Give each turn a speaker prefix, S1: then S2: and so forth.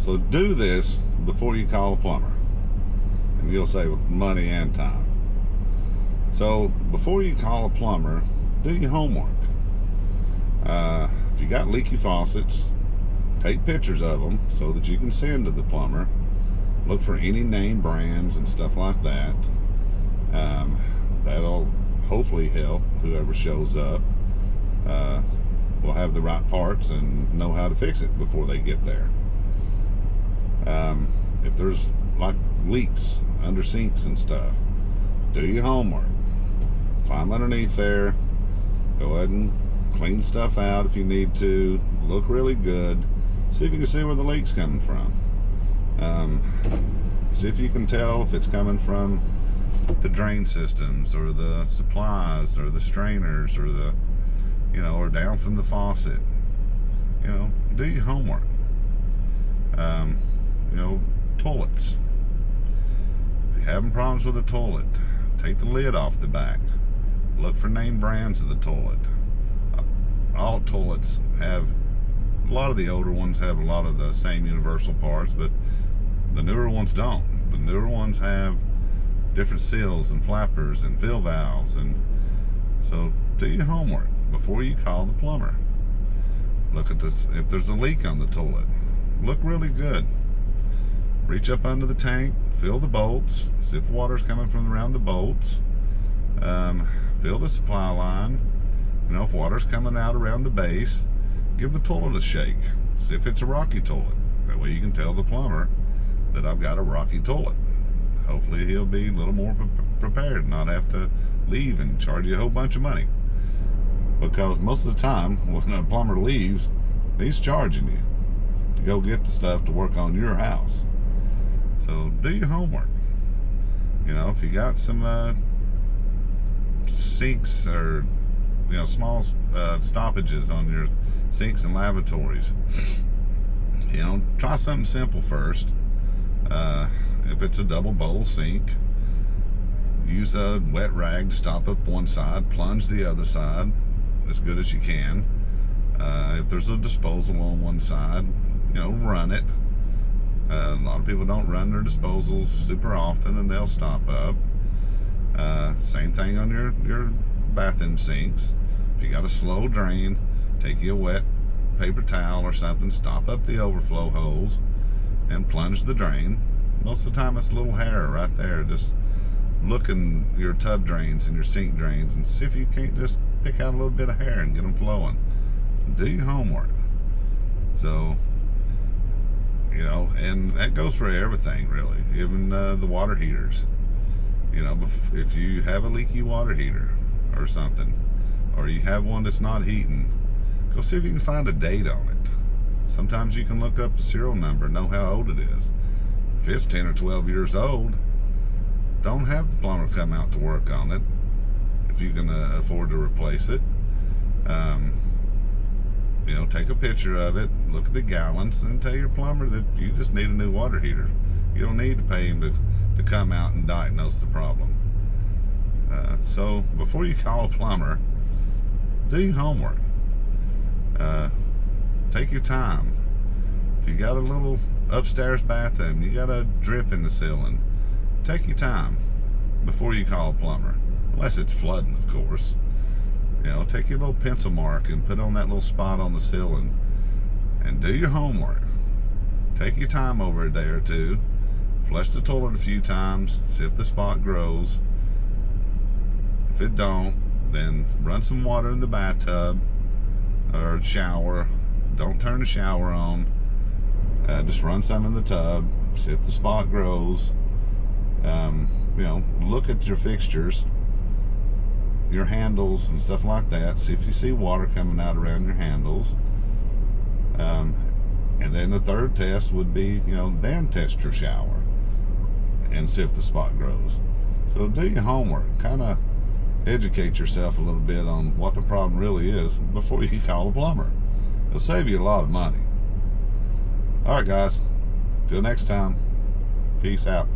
S1: So do this before you call a plumber, and you'll save money and time. So before you call a plumber, do your homework. If you got leaky faucets, take pictures of them so that you can send to the plumber. Look for any name brands and stuff like that. That'll hopefully help whoever shows up. Will have the right parts and know how to fix it before they get there. If there's like leaks under sinks and stuff, do your homework. Climb underneath there. Go ahead and clean stuff out if you need to. Look really good. See if you can see where the leak's coming from. See if you can tell if it's coming from the drain systems or the supplies or the strainers or the, or down from the faucet. Do your homework. Toilets. If you're having problems with the toilet, take the lid off the back. Look for name brands of the toilet. All toilets have, a lot of the older ones have a lot of the same universal parts, but the newer ones don't. The newer ones have different seals and flappers and fill valves, and so do your homework before you call the plumber. Look at this. If there's a leak on the toilet, look really good. Reach up under the tank, fill the bolts, see if water's coming from around the bolts. Fill the supply line. If water's coming out around the base, give the toilet a shake. See if it's a rocky toilet. That way you can tell the plumber that I've got a rocky toilet. Hopefully he'll be a little more prepared and not have to leave and charge you a whole bunch of money. Because most of the time when a plumber leaves, he's charging you to go get the stuff to work on your house. So do your homework. If you got some sinks or small stoppages on your sinks and lavatories, try something simple first. If it's a double bowl sink, use a wet rag to stop up one side, plunge the other side as good as you can. If there's a disposal on one side, run it. A lot of people don't run their disposals super often and they'll stop up. Same thing on your bathroom sinks. If you got a slow drain, take you a wet paper towel or something, stop up the overflow holes and plunge the drain. Most of the time it's a little hair right there. Just look in your tub drains and your sink drains and see if you can't just pick out a little bit of hair and get them flowing. Do your homework. So, and that goes for everything really, even the water heaters. If you have a leaky water heater or something, or you have one that's not heating, go see if you can find a date on it. Sometimes you can look up the serial number, know how old it is. If it's 10 or 12 years old, don't have the plumber come out to work on it if you can afford to replace it. Take a picture of it, look at the gallons, and tell your plumber that you just need a new water heater. You don't need to pay him to come out and diagnose the problem. So before you call a plumber, do your homework. Take your time. If you got a little upstairs bathroom, you got a drip in the ceiling, take your time before you call a plumber, unless it's flooding, of course. Take your little pencil mark and put on that little spot on the ceiling and do your homework. Take your time over a day or two. Flush the toilet a few times, see if the spot grows. If it don't, then run some water in the bathtub or shower. Don't turn the shower on. Just run some in the tub, see if the spot grows. Look at your fixtures, your handles and stuff like that. See if you see water coming out around your handles. And then the third test would be, then test your shower and see if the spot grows. So do your homework. Kind of educate yourself a little bit on what the problem really is before you call a plumber. It'll save you a lot of money. All right, guys. Till next time. Peace out.